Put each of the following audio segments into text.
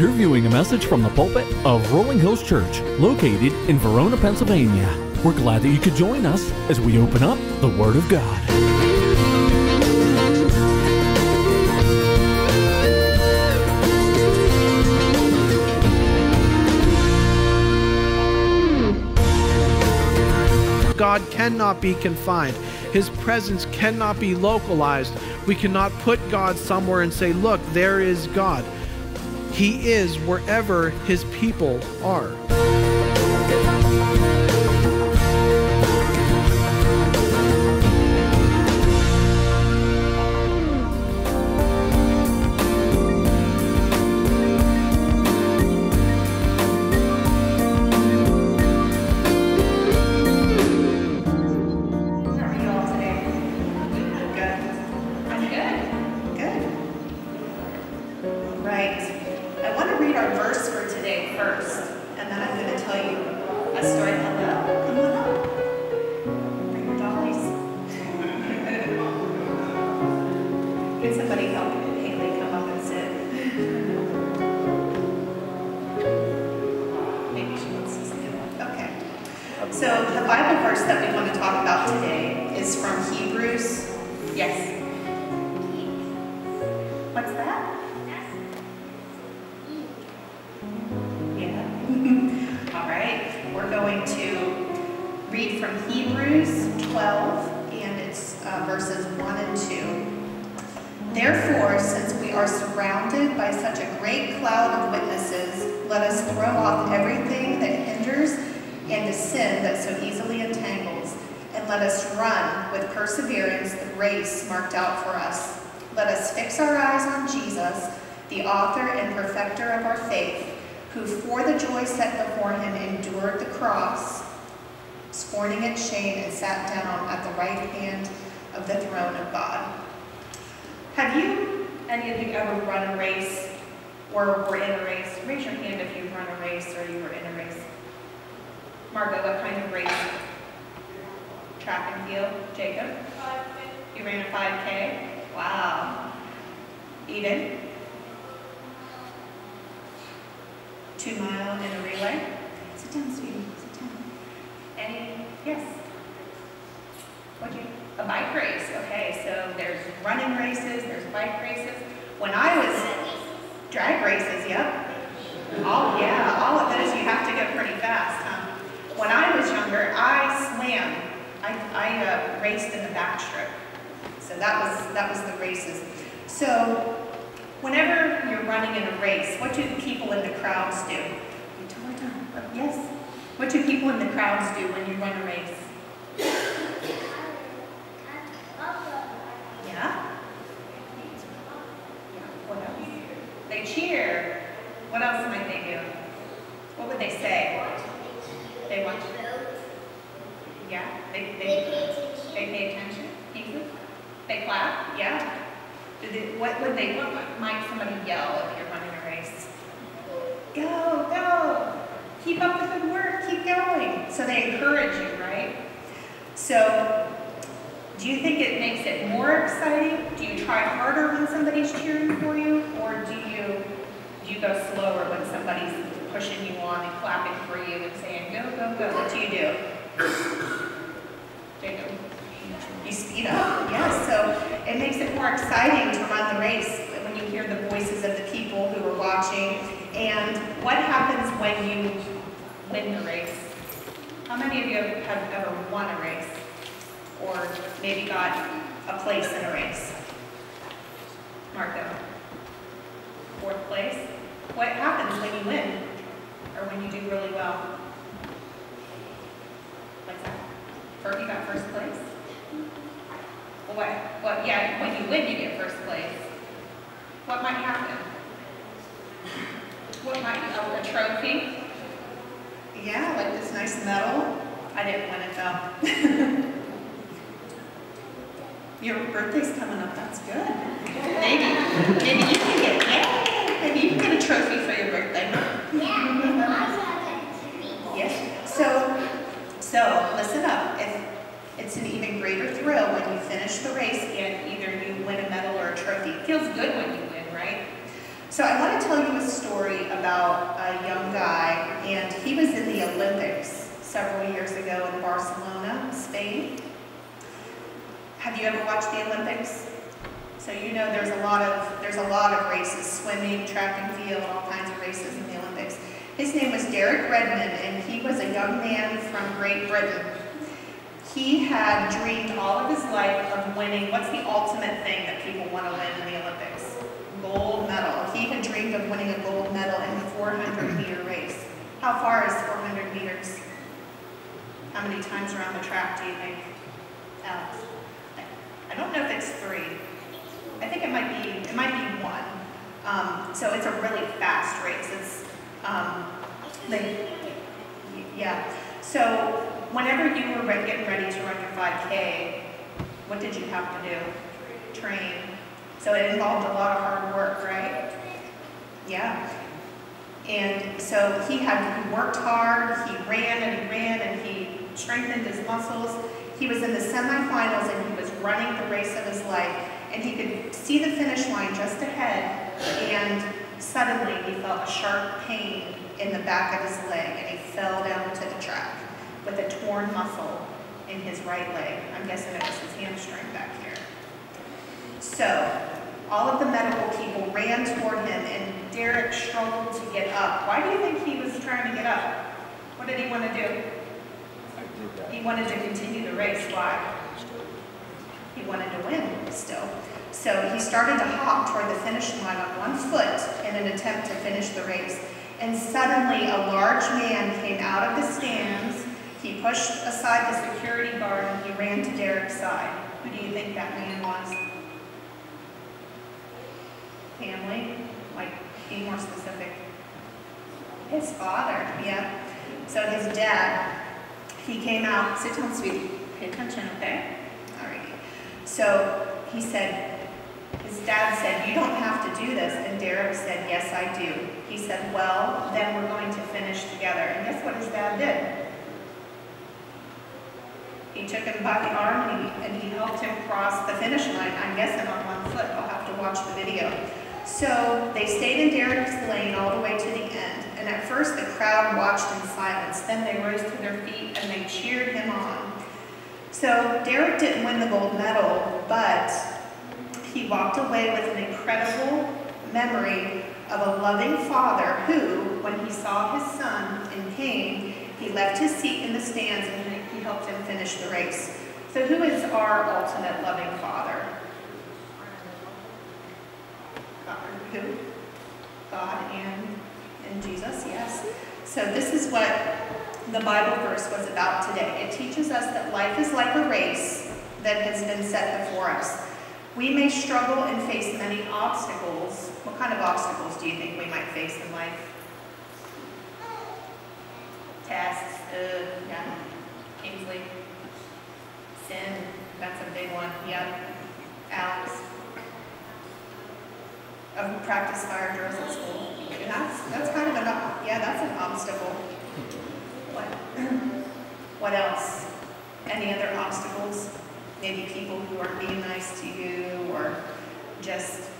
You're viewing a message from the pulpit of Rolling Hills Church, located in Verona, Pennsylvania. We're glad that you could join us as we open up the Word of God. God cannot be confined. His presence cannot be localized. We cannot put God somewhere and say, look, there is God. He is wherever His people are. Therefore, since we are surrounded by such a great cloud of witnesses, let us throw off everything that hinders and the sin that so easily entangles, and let us run with perseverance the race marked out for us. Let us fix our eyes on Jesus, the author and perfecter of our faith, who for the joy set before him endured the cross, scorning its shame, and sat down at the right hand of the throne of God. Have you, any of you, ever run a race or were in a race? Raise your hand if you've run a race or you were in a race. Margo, what kind of race? Track and field. Jacob? 5K. You ran a 5K? Wow. Eden? 2 mile in a relay? Sit down, sweetie. Sit down. Any? Yes. What'd you? A bike race. Okay, so there's running races, there's bike races. When I was drag races, yep. All of those you have to go pretty fast, huh? When I was younger, I swam. I raced in the backstrip. So that was the races. So whenever you're running in a race, what do people in the crowds do? Yes. What do people in the crowds do when you run a race? Yeah? What else? They cheer. What else might they do? What would they say? They watch. Yeah? They pay attention? Easily? They clap? Yeah? What might somebody yell if you're running a race? Go, go! Keep up the good work, keep going. So they encourage you, right? So, do you think it makes it more exciting? Do you try harder when somebody's cheering for you? Or do you go slower when somebody's pushing you on and clapping for you and saying, go, go, go? What do you do? Jacob? You speed up. Yes, so it makes it more exciting to run the race when you hear the voices of the people who are watching. And what happens when you win the race? How many of you have ever won a race? Or maybe got a place in a race? Marco. 4th place. What happens when you win? Or when you do really well? What's that? You got 1st place? Well, yeah, when you win, you get 1st place. What might happen? What might a trophy? Yeah, like this nice medal. I didn't win it though. Your birthday's coming up, that's good. Maybe you can maybe you can get a trophy for your birthday. Yes. So listen up. It's an even greater thrill when you finish the race and either you win a medal or a trophy. It feels good when you win, right? So I want to tell you a story about a young guy, and he was in the Olympics several years ago in Barcelona, Spain. Have you ever watched the Olympics? So you know there's a lot of races, swimming, track and field, all kinds of races in the Olympics. His name was Derek Redmond, and he was a young man from Great Britain. He had dreamed all of his life of winning. What's the ultimate thing that people want to win in the Olympics? Gold medal. He had dreamed of winning a gold medal in the 400-meter race. How far is 400 meters? How many times around the track do you think, Alex? I don't know if it's 3. I think it might be 1. So it's a really fast race. It's yeah. So whenever you were getting ready to run your 5K, what did you have to do? Train. So it involved a lot of hard work, right? Yeah. And so he worked hard, he ran and he strengthened his muscles. He was in the semifinals and he was running the race of his life. And he could see the finish line just ahead, and suddenly he felt a sharp pain in the back of his leg, and he fell down to the track with a torn muscle in his right leg. I'm guessing it was his hamstring back here. So all of the medical people ran toward him, and Derek struggled to get up. Why do you think he was trying to get up? What did he want to do? He wanted to continue the race. Why? He wanted to win still. So he started to hop toward the finish line on one foot in an attempt to finish the race. And suddenly a large man came out of the stands. He pushed aside the security guard and he ran to Derek's side. Who do you think that man was? Family? Like, be more specific. His father, yeah. So his dad, he came out. Sit down, sweetie. Pay attention, okay? So he said, his dad said, "You don't have to do this." And Derek said, "Yes, I do." He said, "Well, then we're going to finish together." And guess what his dad did? He took him by the arm and he helped him cross the finish line. I'm guessing on one foot. I'll have to watch the video. So they stayed in Derek's lane all the way to the end. And at first the crowd watched in silence. Then they rose to their feet and they cheered him on. So Derek didn't win the gold medal, but he walked away with an incredible memory of a loving father who, when he saw his son in pain, he left his seat in the stands and he helped him finish the race. So who is our ultimate loving father? Who? God and Jesus, yes. So this is what the Bible verse was about today. It teaches us that life is like a race that has been set before us. We may struggle and face many obstacles. What kind of obstacles do you think we might face in life? Tests, yeah. Kingsley. Sin, that's a big one, yep. Alex. Practice fire drills at school. That's kind of that's an obstacle. What else? Any other obstacles? Maybe people who aren't being nice to you, or just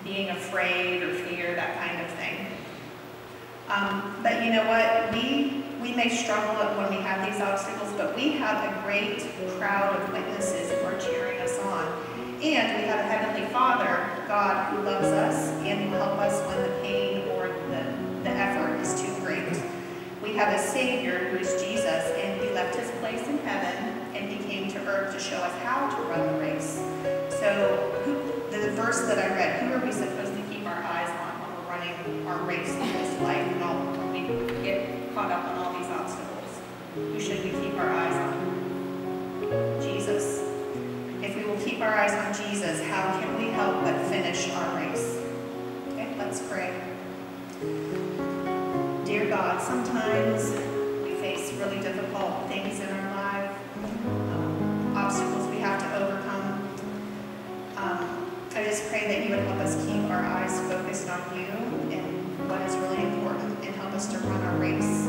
being afraid or fear, that kind of thing. But you know what? We may struggle when we have these obstacles, but we have a great crowd of witnesses who are cheering us on. And we have a Heavenly Father, God, who loves us and will help us when the pain or the effort is too great. We have a Savior who is Jesus, and he left his place in heaven, and he came to earth to show us how to run the race. So the verse that I read, who are we supposed to keep our eyes on when we're running our race in this life and all, when we get caught up on all these obstacles? Who should we keep our eyes on? Jesus. If we will keep our eyes on Jesus, how can we help but finish our race? Okay, let's pray. Dear God, sometimes we face really difficult things in our life, obstacles we have to overcome. I just pray that you would help us keep our eyes focused on you and what is really important, and help us to run our race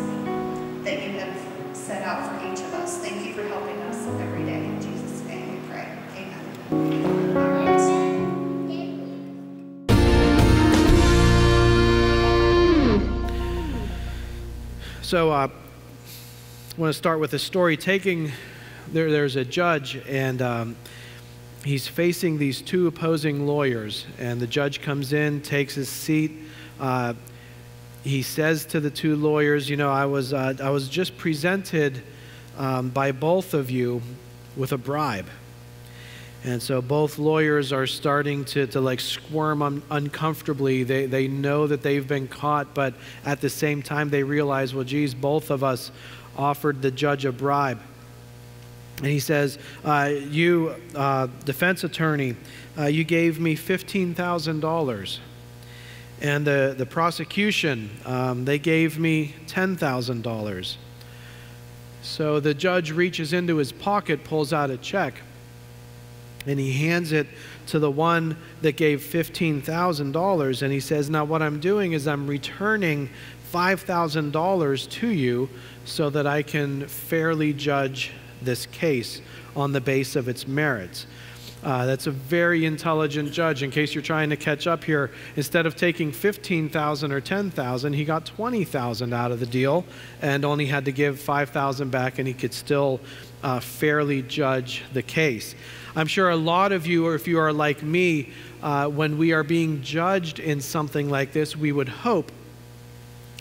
that you have set out for each of us. Thank you for helping us every day. In Jesus' name we pray. Amen. All right. So I want to start with a story. There's a judge, and he's facing these two opposing lawyers, and the judge comes in, takes his seat. He says to the two lawyers, you know, I was just presented by both of you with a bribe. And so both lawyers are starting to like squirm uncomfortably. They know that they've been caught, but at the same time they realize, well, geez, both of us offered the judge a bribe. And he says, you, defense attorney, you gave me $15,000. And the prosecution, they gave me $10,000. So the judge reaches into his pocket, pulls out a check, and he hands it to the one that gave $15,000. And he says, now what I'm doing is I'm returning $5,000 to you so that I can fairly judge this case on the base of its merits. That's a very intelligent judge. In case you're trying to catch up here, instead of taking $15,000 or $10,000, he got $20,000 out of the deal and only had to give $5,000 back, and he could still fairly judge the case. I'm sure a lot of you, or if you are like me, when we are being judged in something like this, we would hope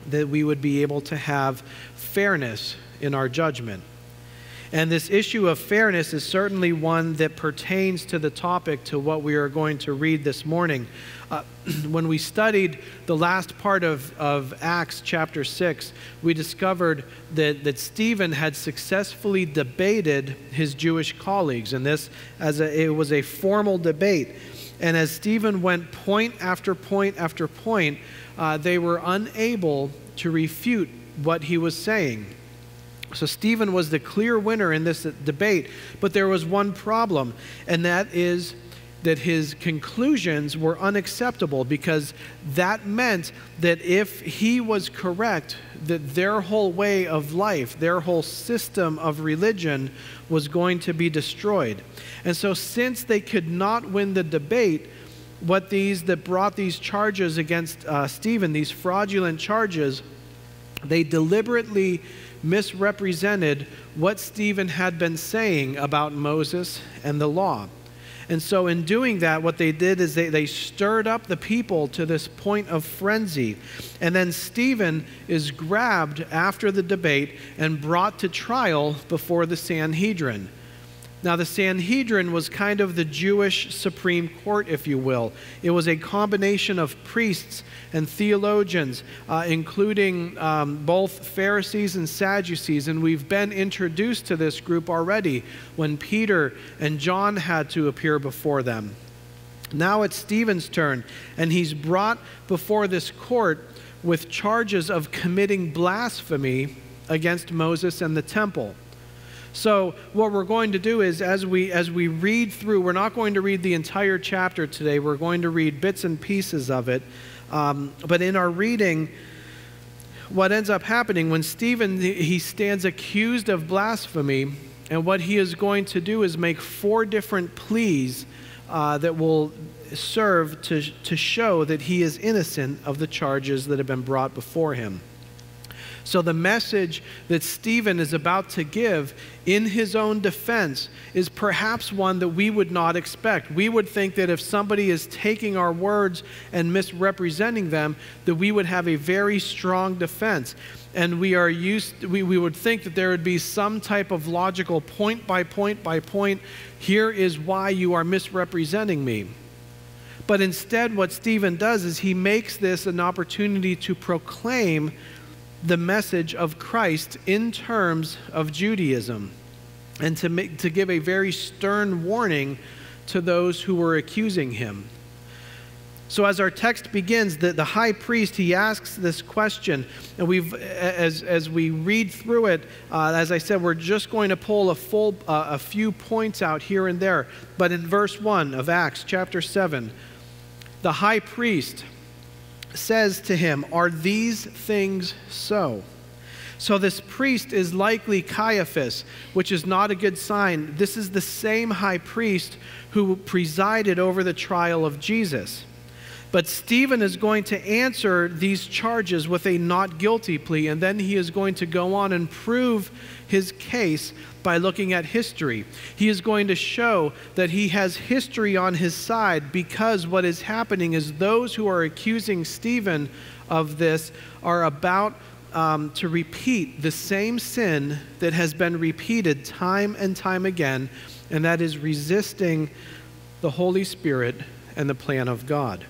that we would be able to have fairness in our judgment. And this issue of fairness is certainly one that pertains to the topic, to what we are going to read this morning. When we studied the last part of Acts chapter 6, we discovered that Stephen had successfully debated his Jewish colleagues, and this it was a formal debate. And as Stephen went point after point after point, they were unable to refute what he was saying. So Stephen was the clear winner in this debate, but there was one problem, and that is that his conclusions were unacceptable, because that meant that if he was correct, that their whole way of life, their whole system of religion was going to be destroyed. And so since they could not win the debate, what these that brought these charges against Stephen, these fraudulent charges, they deliberately misrepresented what Stephen had been saying about Moses and the law. And so in doing that, what they did is they stirred up the people to this point of frenzy. And then Stephen is grabbed after the debate and brought to trial before the Sanhedrin. Now, the Sanhedrin was kind of the Jewish Supreme Court, if you will. It was a combination of priests and theologians, including both Pharisees and Sadducees. And we've been introduced to this group already when Peter and John had to appear before them. Now it's Stephen's turn, and he's brought before this court with charges of committing blasphemy against Moses and the temple. So what we're going to do is, as we read through, we're not going to read the entire chapter today. We're going to read bits and pieces of it. But in our reading, what ends up happening when Stephen, he stands accused of blasphemy, and what he is going to do is make 4 different pleas that will serve to show that he is innocent of the charges that have been brought before him. So the message that Stephen is about to give in his own defense is perhaps one that we would not expect. We would think that if somebody is taking our words and misrepresenting them, that we would have a very strong defense. And we would think that there would be some type of logical point by point, here is why you are misrepresenting me. But instead, what Stephen does is he makes this an opportunity to proclaim the message of Christ in terms of Judaism, and to give a very stern warning to those who were accusing him. So as our text begins, the high priest, he asks this question, and as we read through it, as I said, we're just going to pull a few points out here and there. But in verse 1 of Acts chapter 7, the high priest says to him, "Are these things so?" So this priest is likely Caiaphas, which is not a good sign. This is the same high priest who presided over the trial of Jesus. But Stephen is going to answer these charges with a not guilty plea, and then he is going to go on and prove his case by looking at history. He is going to show that he has history on his side, because what is happening is those who are accusing Stephen of this are about to repeat the same sin that has been repeated time and time again, and that is resisting the Holy Spirit and the plan of God.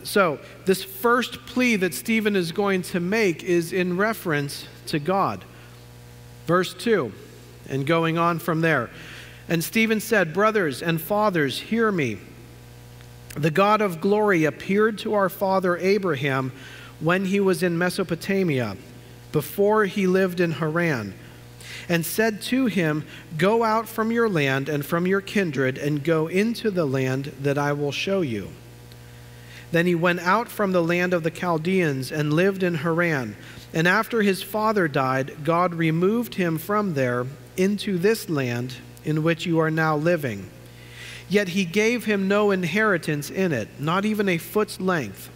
So this first plea that Stephen is going to make is in reference to God. Verse 2, and going on from there. And Stephen said, "Brothers and fathers, hear me. The God of glory appeared to our father Abraham when he was in Mesopotamia, before he lived in Haran, and said to him, 'Go out from your land and from your kindred, and go into the land that I will show you.' Then he went out from the land of the Chaldeans and lived in Haran. And after his father died, God removed him from there into this land in which you are now living. Yet he gave him no inheritance in it, not even a foot's length,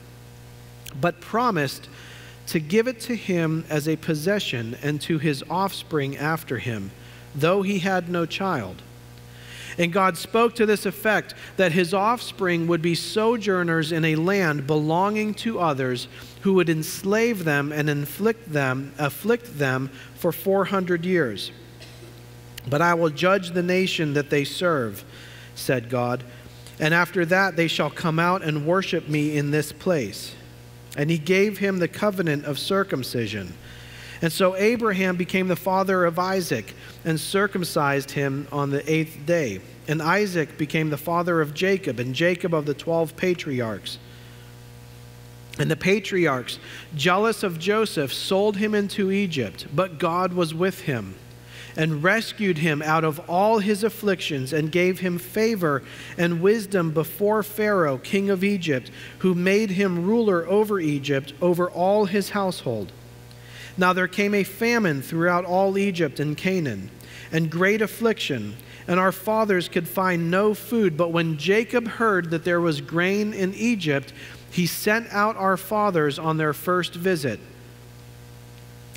but promised to give it to him as a possession and to his offspring after him, though he had no child. And God spoke to this effect, that his offspring would be sojourners in a land belonging to others, who would enslave them and afflict them for 400 years. But I will judge the nation that they serve, said God, and after that they shall come out and worship me in this place. And he gave him the covenant of circumcision. And so Abraham became the father of Isaac, and circumcised him on the 8th day. And Isaac became the father of Jacob, and Jacob of the 12 patriarchs. And the patriarchs, jealous of Joseph, sold him into Egypt, but God was with him, and rescued him out of all his afflictions, and gave him favor and wisdom before Pharaoh, king of Egypt, who made him ruler over Egypt, over all his household. Now there came a famine throughout all Egypt and Canaan, and great affliction, and our fathers could find no food. But when Jacob heard that there was grain in Egypt, he sent out our fathers on their first visit.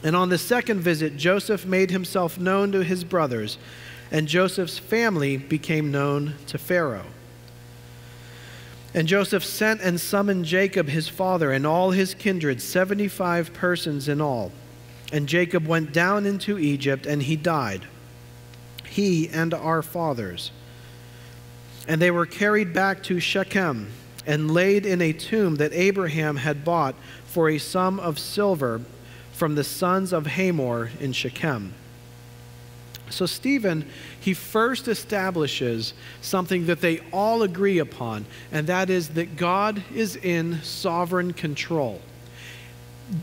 And on the second visit, Joseph made himself known to his brothers, and Joseph's family became known to Pharaoh. And Joseph sent and summoned Jacob his father and all his kindred, 75 persons in all. And Jacob went down into Egypt, and he died, he and our fathers. And they were carried back to Shechem, and laid in a tomb that Abraham had bought for a sum of silver from the sons of Hamor in Shechem. So Stephen, he first establishes something that they all agree upon, and that is that God is in sovereign control.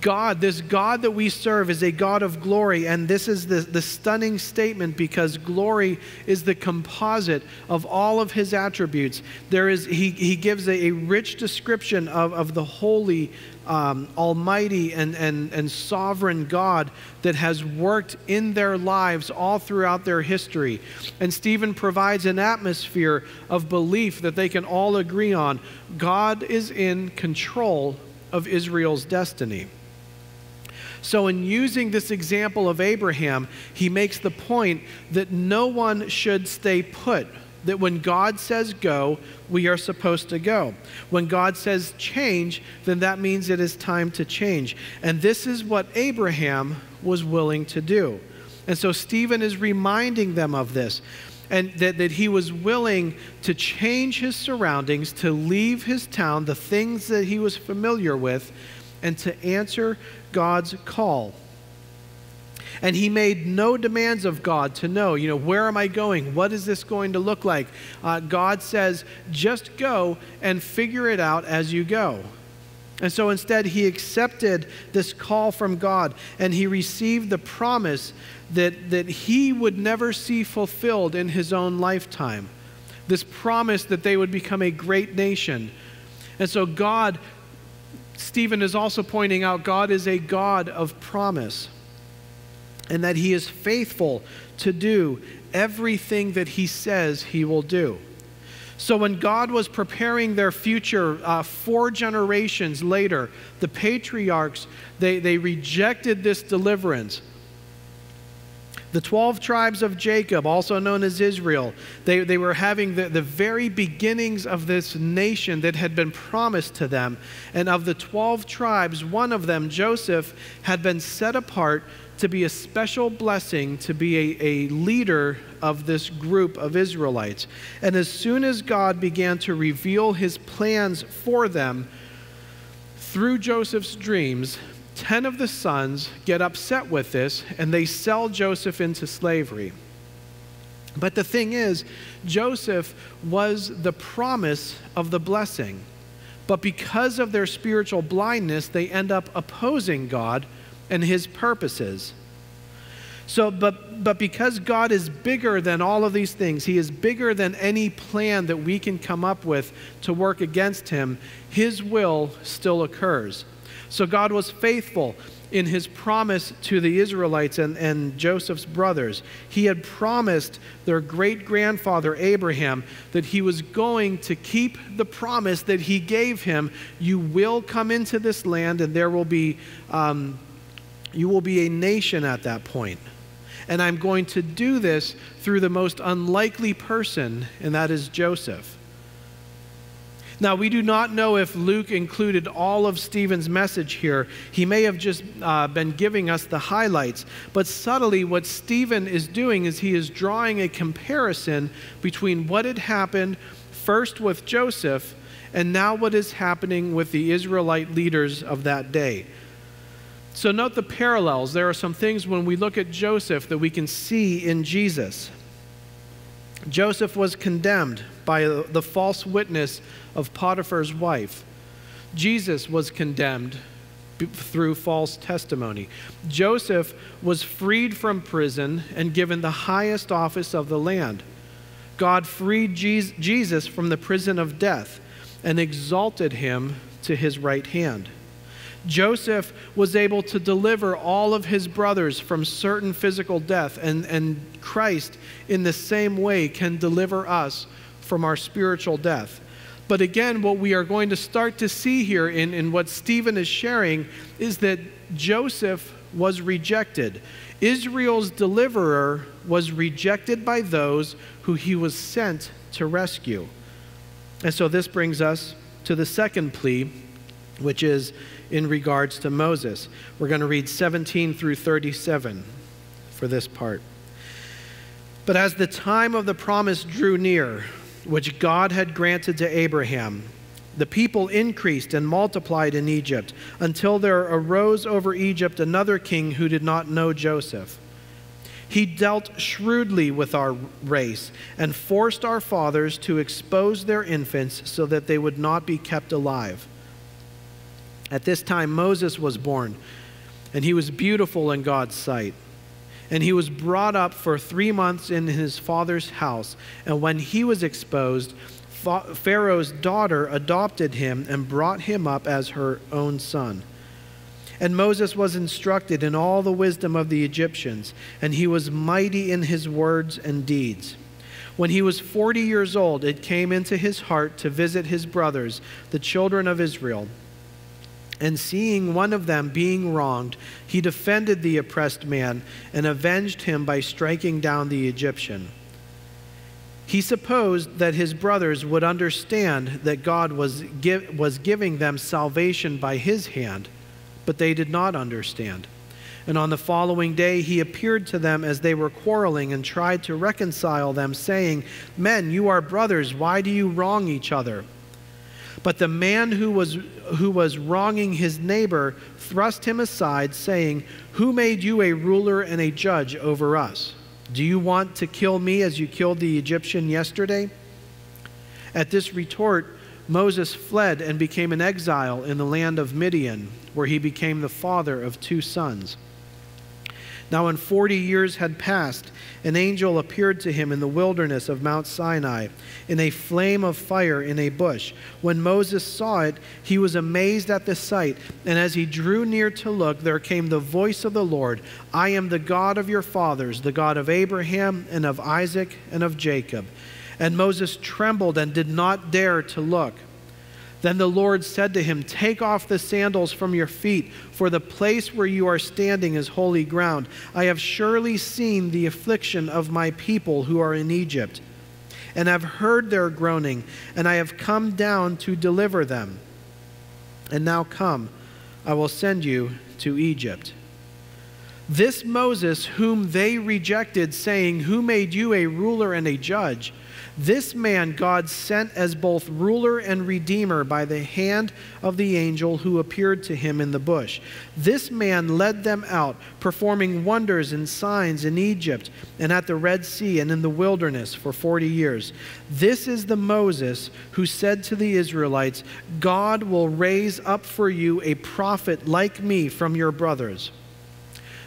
God, this God that we serve, is a God of glory, and this is the stunning statement, because glory is the composite of all of his attributes. He gives a rich description of the holy, almighty, and sovereign God that has worked in their lives all throughout their history. And Stephen provides an atmosphere of belief that they can all agree on. God is in control of Israel's destiny. So in using this example of Abraham, he makes the point that no one should stay put, that when God says go, we are supposed to go. When God says change, then that means it is time to change. And this is what Abraham was willing to do. And so Stephen is reminding them of this, and that he was willing to change his surroundings, to leave his town, the things that he was familiar with, and to answer God's call. And he made no demands of God to know, where am I going? What is this going to look like? God says, just go and figure it out as you go. And so instead, he accepted this call from God, and he received the promise that he would never see fulfilled in his own lifetime. This promise that they would become a great nation. And so Stephen is also pointing out, God is a God of promise, and that he is faithful to do everything that he says he will do. So when God was preparing their future 4 generations later, the patriarchs, they rejected this deliverance. The 12 tribes of Jacob, also known as Israel, they were having the very beginnings of this nation that had been promised to them. And of the 12 tribes, one of them, Joseph, had been set apart to be a special blessing, to be a leader of this group of Israelites. And as soon as God began to reveal his plans for them through Joseph's dreams, 10 of the sons get upset with this, and they sell Joseph into slavery. But the thing is, Joseph was the promise of the blessing. But because of their spiritual blindness, they end up opposing God and his purposes. So, but because God is bigger than all of these things, he is bigger than any plan that we can come up with to work against him, his will still occurs. So God was faithful in his promise to the Israelites and Joseph's brothers. He had promised their great-grandfather Abraham that he was going to keep the promise that he gave him. You will come into this land, and there will be, you will be a nation at that point. And I'm going to do this through the most unlikely person, and that is Joseph. Now, we do not know if Luke included all of Stephen's message here. He may have just been giving us the highlights. But subtly, what Stephen is doing is he is drawing a comparison between what had happened first with Joseph and now what is happening with the Israelite leaders of that day. So note the parallels. There are some things when we look at Joseph that we can see in Jesus. Joseph was condemned by the false witness of Potiphar's wife. Jesus was condemned through false testimony. Joseph was freed from prison and given the highest office of the land. God freed Jesus from the prison of death and exalted him to his right hand. Joseph was able to deliver all of his brothers from certain physical death, and Christ in the same way can deliver us from our spiritual death. But again, what we are going to start to see here in what Stephen is sharing is that Joseph was rejected. Israel's deliverer was rejected by those who he was sent to rescue. And so this brings us to the second plea, which is in regards to Moses. We're going to read 17 through 37 for this part. But as the time of the promise drew near, which God had granted to Abraham, the people increased and multiplied in Egypt until there arose over Egypt another king who did not know Joseph. He dealt shrewdly with our race and forced our fathers to expose their infants so that they would not be kept alive. At this time Moses was born, and he was beautiful in God's sight. And he was brought up for 3 months in his father's house. And when he was exposed, Pharaoh's daughter adopted him and brought him up as her own son. And Moses was instructed in all the wisdom of the Egyptians, and he was mighty in his words and deeds. When he was 40 years old, it came into his heart to visit his brothers, the children of Israel. And seeing one of them being wronged, he defended the oppressed man and avenged him by striking down the Egyptian. He supposed that his brothers would understand that God was giving them salvation by his hand, but they did not understand. And on the following day he appeared to them as they were quarreling and tried to reconcile them, saying, "Men, you are brothers, why do you wrong each other?" But the man who was wronging his neighbor thrust him aside, saying, "Who made you a ruler and a judge over us? Do you want to kill me as you killed the Egyptian yesterday?" At this retort, Moses fled and became an exile in the land of Midian, where he became the father of 2 sons. Now when 40 years had passed, an angel appeared to him in the wilderness of Mount Sinai, in a flame of fire in a bush. When Moses saw it, he was amazed at the sight, and as he drew near to look, there came the voice of the Lord, "I am the God of your fathers, the God of Abraham and of Isaac and of Jacob." And Moses trembled and did not dare to look. Then the Lord said to him, "Take off the sandals from your feet, for the place where you are standing is holy ground. I have surely seen the affliction of my people who are in Egypt, and have heard their groaning, and I have come down to deliver them. And now come, I will send you to Egypt." This Moses, whom they rejected, saying, "Who made you a ruler and a judge?" This man God sent as both ruler and redeemer by the hand of the angel who appeared to him in the bush. This man led them out, performing wonders and signs in Egypt and at the Red Sea and in the wilderness for 40 years. This is the Moses who said to the Israelites, "God will raise up for you a prophet like me from your brothers."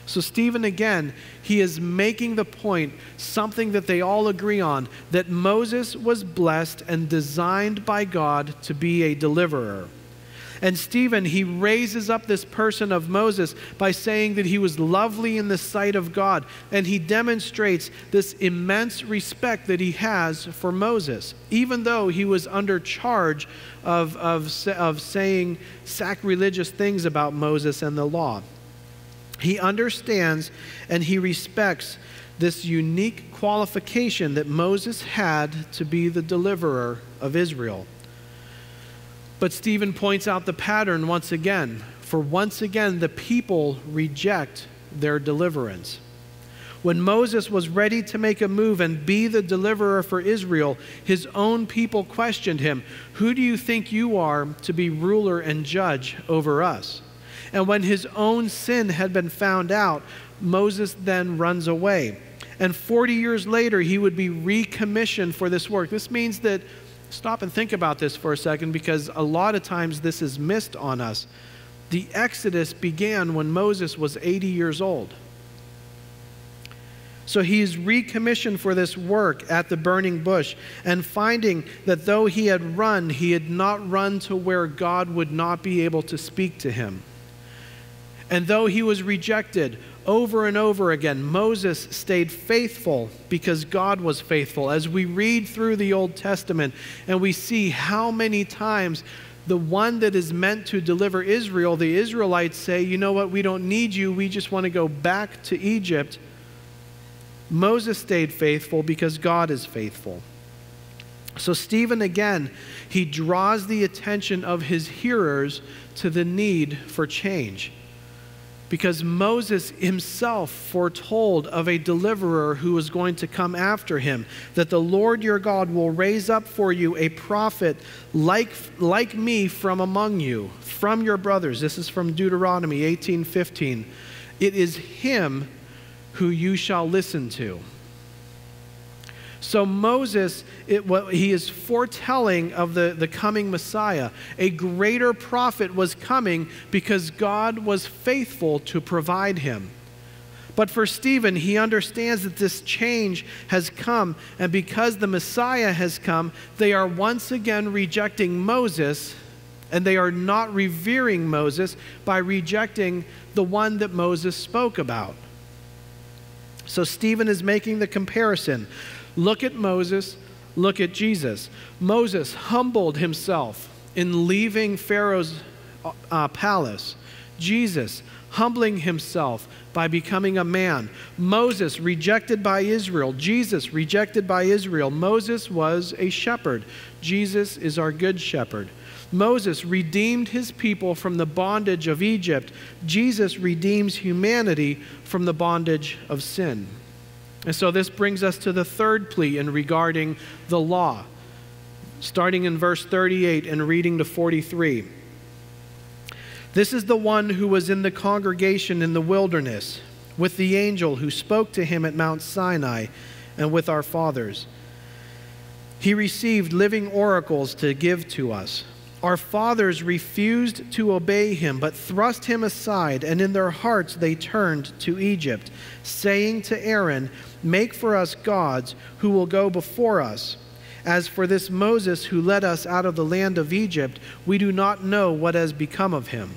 So Stephen, again, he is making the point, something that they all agree on, that Moses was blessed and designed by God to be a deliverer. And Stephen, he raises up this person of Moses by saying that he was lovely in the sight of God. And he demonstrates this immense respect that he has for Moses, even though he was under charge of saying sacrilegious things about Moses and the law. He understands and he respects this unique qualification that Moses had to be the deliverer of Israel. But Stephen points out the pattern once again, for once again the people reject their deliverance. When Moses was ready to make a move and be the deliverer for Israel, his own people questioned him, "Who do you think you are to be ruler and judge over us?" And when his own sin had been found out, Moses then runs away. And 40 years later, he would be recommissioned for this work. This means that, stop and think about this for a second, because a lot of times this is missed on us. The Exodus began when Moses was 80 years old. So he is recommissioned for this work at the burning bush, and finding that though he had not run to where God would not be able to speak to him. And though he was rejected over and over again, Moses stayed faithful because God was faithful. As we read through the Old Testament and we see how many times the one that is meant to deliver Israel, the Israelites say, "You know what, we don't need you, we just want to go back to Egypt." Moses stayed faithful because God is faithful. So Stephen, again, he draws the attention of his hearers to the need for change. Because Moses himself foretold of a deliverer who was going to come after him, that the Lord your God will raise up for you a prophet like me from among you, from your brothers. This is from Deuteronomy 18:15. It is him who you shall listen to. So Moses, he is foretelling of the coming Messiah. A greater prophet was coming because God was faithful to provide him. But for Stephen, he understands that this change has come, and because the Messiah has come, they are once again rejecting Moses, and they are not revering Moses by rejecting the one that Moses spoke about. So Stephen is making the comparison. Look at Moses, look at Jesus. Moses humbled himself in leaving Pharaoh's palace. Jesus humbling himself by becoming a man. Moses rejected by Israel. Jesus rejected by Israel. Moses was a shepherd. Jesus is our good shepherd. Moses redeemed his people from the bondage of Egypt. Jesus redeems humanity from the bondage of sin. And so this brings us to the third plea in regarding the law, starting in verse 38 and reading to 43. This is the one who was in the congregation in the wilderness with the angel who spoke to him at Mount Sinai and with our fathers. He received living oracles to give to us. Our fathers refused to obey him, but thrust him aside, and in their hearts they turned to Egypt, saying to Aaron, "Make for us gods who will go before us. As for this Moses who led us out of the land of Egypt, we do not know what has become of him."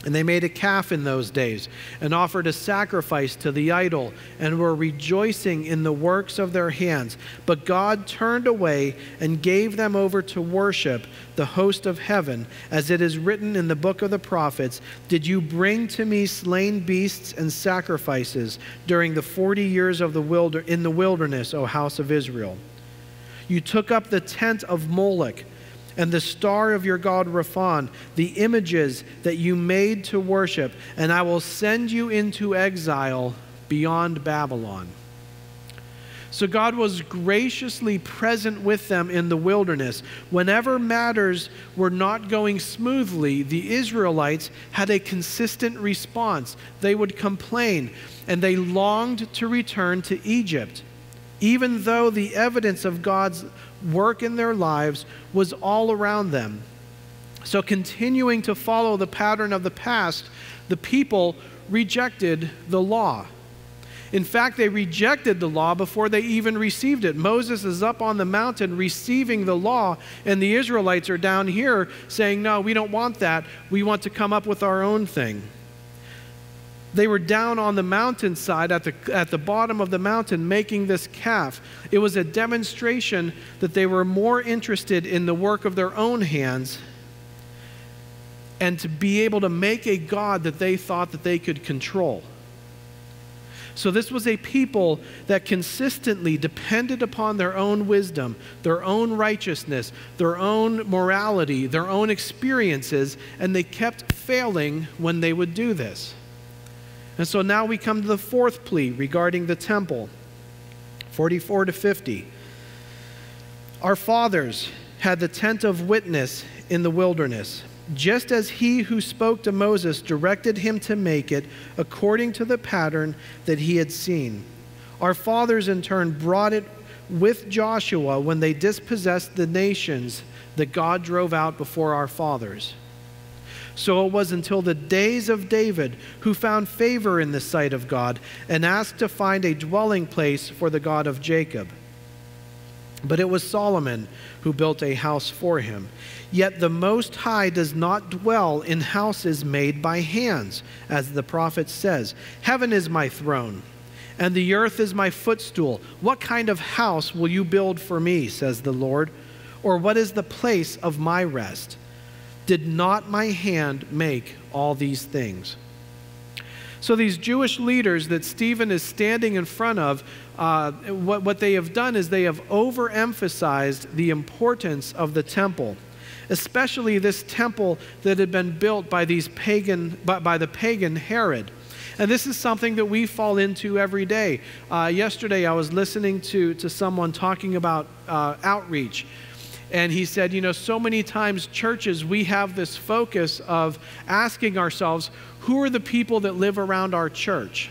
And they made a calf in those days and offered a sacrifice to the idol and were rejoicing in the works of their hands. But God turned away and gave them over to worship the host of heaven, as it is written in the book of the prophets, "Did you bring to me slain beasts and sacrifices during the 40 years of in the wilderness, O house of Israel? You took up the tent of Moloch and the star of your god Rephan, the images that you made to worship, and I will send you into exile beyond Babylon." So God was graciously present with them in the wilderness. Whenever matters were not going smoothly, the Israelites had a consistent response. They would complain, and they longed to return to Egypt, even though the evidence of God's work in their lives was all around them. So continuing to follow the pattern of the past, the people rejected the law. In fact, they rejected the law before they even received it. Moses is up on the mountain receiving the law, and the Israelites are down here saying, "No, we don't want that. We want to come up with our own thing." They were down on the mountainside at the bottom of the mountain making this calf. It was a demonstration that they were more interested in the work of their own hands and to be able to make a god that they thought that they could control. So this was a people that consistently depended upon their own wisdom, their own righteousness, their own morality, their own experiences, and they kept failing when they would do this. And so now we come to the fourth plea regarding the temple, 44 to 50. Our fathers had the tent of witness in the wilderness, just as he who spoke to Moses directed him to make it according to the pattern that he had seen. Our fathers in turn brought it with Joshua when they dispossessed the nations that God drove out before our fathers. So it was until the days of David, who found favor in the sight of God and asked to find a dwelling place for the God of Jacob. But it was Solomon who built a house for him. Yet the Most High does not dwell in houses made by hands, as the prophet says, "Heaven is my throne, and the earth is my footstool. What kind of house will you build for me, says the Lord? Or what is the place of my rest? Did not my hand make all these things?" So these Jewish leaders that Stephen is standing in front of, what they have done is they have overemphasized the importance of the temple, especially this temple that had been built by the pagan Herod. And this is something that we fall into every day. Yesterday I was listening to someone talking about outreach. And he said, so many times churches, we have this focus of asking ourselves, who are the people that live around our church?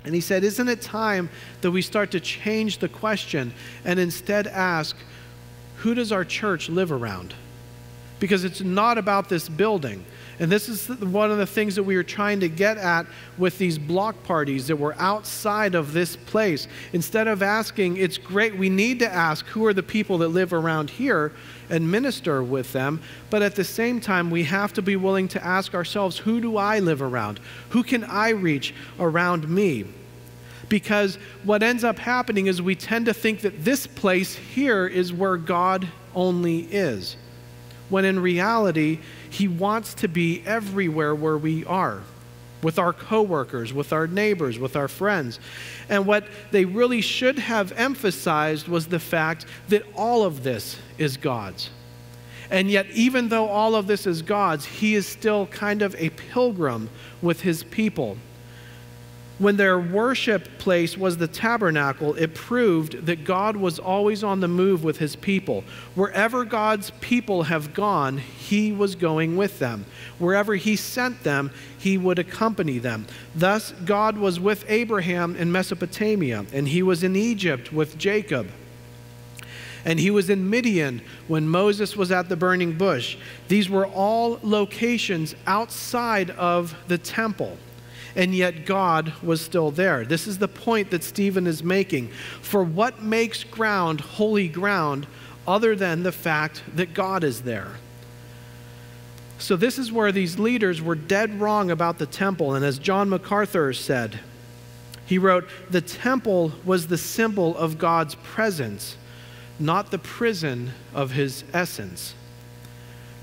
And he said, isn't it time that we start to change the question and instead ask, who does our church live around? Because it's not about this building. And this is one of the things that we were trying to get at with these block parties that were outside of this place. Instead of asking, it's great, we need to ask who are the people that live around here and minister with them. But at the same time, we have to be willing to ask ourselves, who do I live around? Who can I reach around me? Because what ends up happening is we tend to think that this place here is where God only is, when in reality, He wants to be everywhere where we are, with our coworkers, with our neighbors, with our friends. And what they really should have emphasized was the fact that all of this is God's. And yet, even though all of this is God's, He is still kind of a pilgrim with His people. When their worship place was the tabernacle, it proved that God was always on the move with His people. Wherever God's people have gone, He was going with them. Wherever He sent them, He would accompany them. Thus, God was with Abraham in Mesopotamia, and He was in Egypt with Jacob. And He was in Midian when Moses was at the burning bush. These were all locations outside of the temple. And yet God was still there. This is the point that Stephen is making. For what makes ground holy ground other than the fact that God is there? So this is where these leaders were dead wrong about the temple. And as John MacArthur said, he wrote, "The temple was the symbol of God's presence, not the prison of his essence."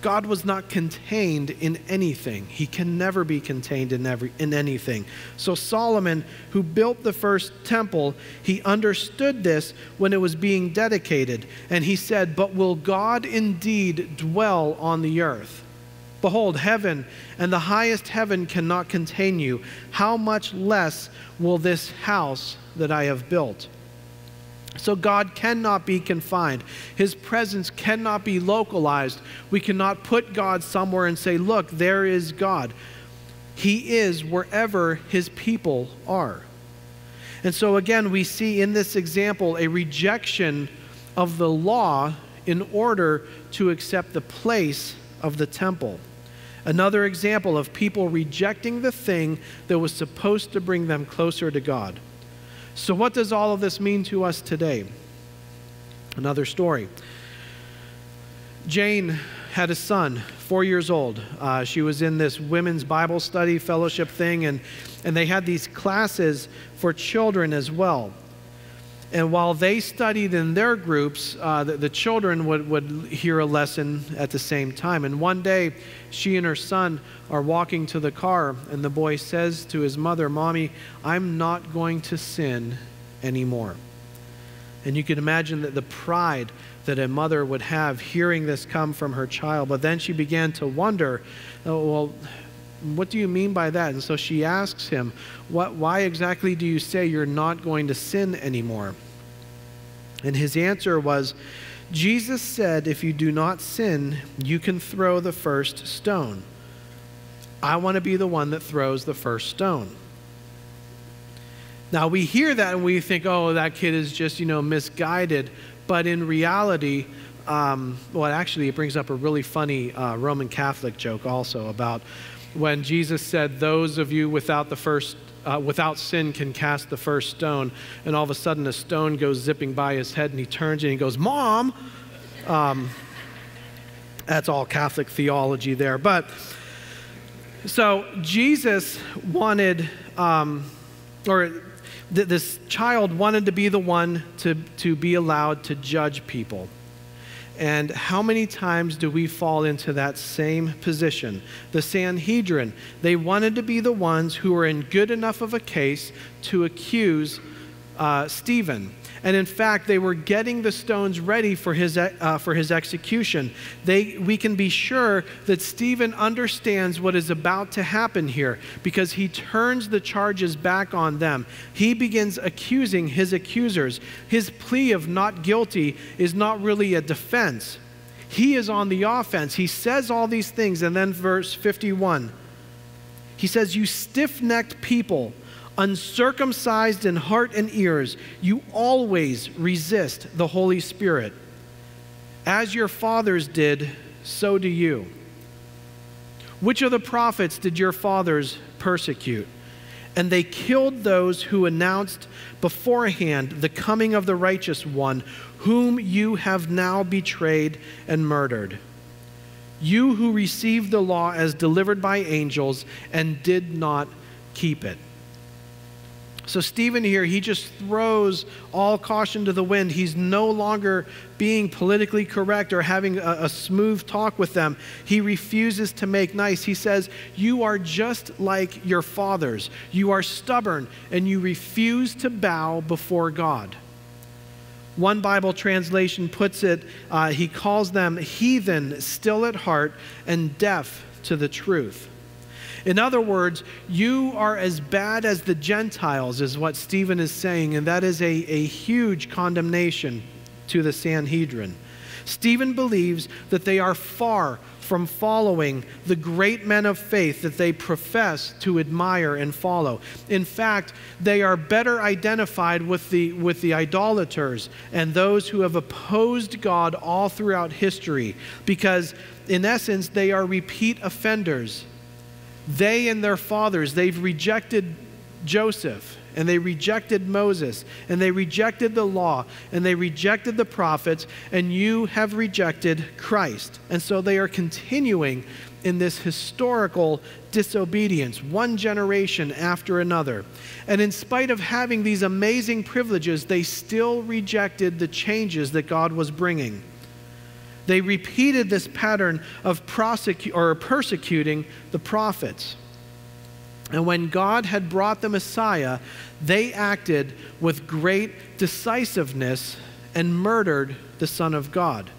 God was not contained in anything. He can never be contained in anything. So Solomon, who built the first temple, he understood this when it was being dedicated. And he said, "But will God indeed dwell on the earth? Behold, heaven and the highest heaven cannot contain you. How much less will this house that I have built?" So God cannot be confined. His presence cannot be localized. We cannot put God somewhere and say, "Look, there is God." He is wherever his people are. And so again, we see in this example a rejection of the law in order to accept the place of the temple. Another example of people rejecting the thing that was supposed to bring them closer to God. So what does all of this mean to us today? Another story. Jane had a son, 4 years old. She was in this women's Bible study fellowship thing, and they had these classes for children as well. And while they studied in their groups, the children would hear a lesson at the same time. And one day, she and her son are walking to the car, and the boy says to his mother, "Mommy, I'm not going to sin anymore." And you can imagine that the pride that a mother would have hearing this come from her child. But then she began to wonder, "Oh, well, what do you mean by that?" And so she asks him, why exactly do you say you're not going to sin anymore? And his answer was, "Jesus said, if you do not sin, you can throw the first stone. I want to be the one that throws the first stone." Now we hear that and we think, oh, that kid is just, misguided. But in reality, actually it brings up a really funny Roman Catholic joke also about when Jesus said, "Those of you without sin can cast the first stone," and all of a sudden a stone goes zipping by his head and he turns and he goes, "Mom!" That's all Catholic theology there. But so Jesus wanted, this child wanted to be the one to be allowed to judge people. And how many times do we fall into that same position? The Sanhedrin, they wanted to be the ones who were in good enough of a case to accuse Stephen. And in fact, they were getting the stones ready for his execution. We can be sure that Stephen understands what is about to happen here because he turns the charges back on them. He begins accusing his accusers. His plea of not guilty is not really a defense. He is on the offense. He says all these things, and then verse 51, he says, "You stiff-necked people, uncircumcised in heart and ears, you always resist the Holy Spirit. As your fathers did, so do you. Which of the prophets did your fathers persecute? And they killed those who announced beforehand the coming of the righteous one, whom you have now betrayed and murdered. You who received the law as delivered by angels and did not keep it." So Stephen here, he just throws all caution to the wind. He's no longer being politically correct or having a smooth talk with them. He refuses to make nice. He says, "You are just like your fathers. You are stubborn and you refuse to bow before God." One Bible translation puts it, he calls them heathen, still at heart, and deaf to the truth. In other words, you are as bad as the Gentiles, is what Stephen is saying, and that is a huge condemnation to the Sanhedrin. Stephen believes that they are far from following the great men of faith that they profess to admire and follow. In fact, they are better identified with the idolaters and those who have opposed God all throughout history, because in essence, they are repeat offenders. They and their fathers, they've rejected Joseph, and they rejected Moses, and they rejected the law, and they rejected the prophets, and you have rejected Christ. And so they are continuing in this historical disobedience, one generation after another. And in spite of having these amazing privileges, they still rejected the changes that God was bringing. They repeated this pattern of persecuting the prophets. And when God had brought the Messiah, they acted with great decisiveness and murdered the Son of God.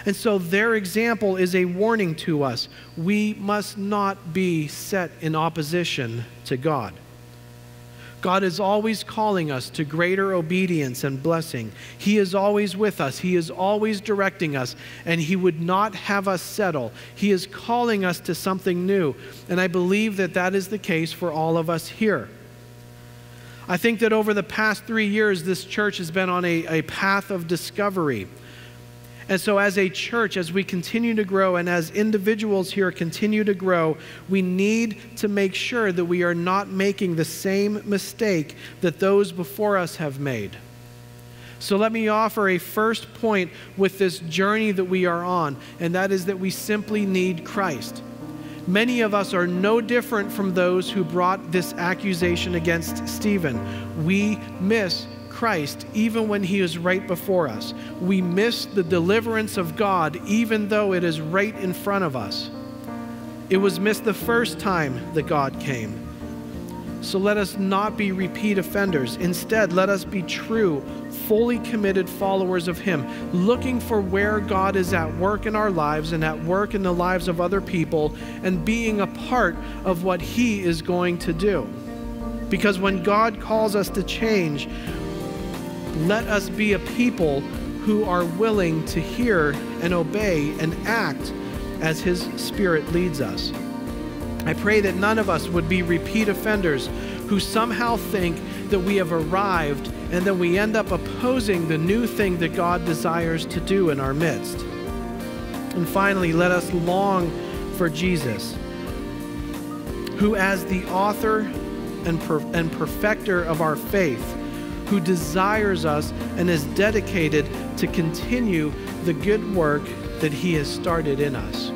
And so their example is a warning to us. We must not be set in opposition to God. God is always calling us to greater obedience and blessing. He is always with us. He is always directing us, and He would not have us settle. He is calling us to something new, and I believe that that is the case for all of us here. I think that over the past 3 years, this church has been on a path of discovery. And so as a church, as we continue to grow and as individuals here continue to grow, we need to make sure that we are not making the same mistake that those before us have made. So let me offer a first point with this journey that we are on, and that is that we simply need Christ. Many of us are no different from those who brought this accusation against Stephen. We miss Christ even when He is right before us. We miss the deliverance of God even though it is right in front of us. It was missed the first time that God came. So let us not be repeat offenders. Instead, let us be true, fully committed followers of Him, looking for where God is at work in our lives and at work in the lives of other people, and being a part of what He is going to do. Because when God calls us to change, let us be a people who are willing to hear and obey and act as His Spirit leads us. I pray that none of us would be repeat offenders who somehow think that we have arrived and then we end up opposing the new thing that God desires to do in our midst. And finally, let us long for Jesus, who as the author and perfecter of our faith, who desires us and is dedicated to continue the good work that He has started in us.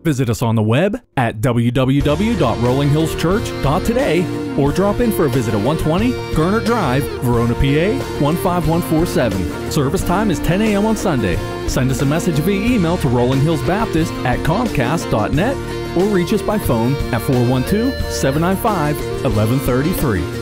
Visit us on the web at www.rollinghillschurch.today or drop in for a visit at 120 Gernert Drive, Verona, PA 15147. Service time is 10 a.m. on Sunday. Send us a message via email to rollinghillsbaptist@comcast.net or reach us by phone at 412-795-1133.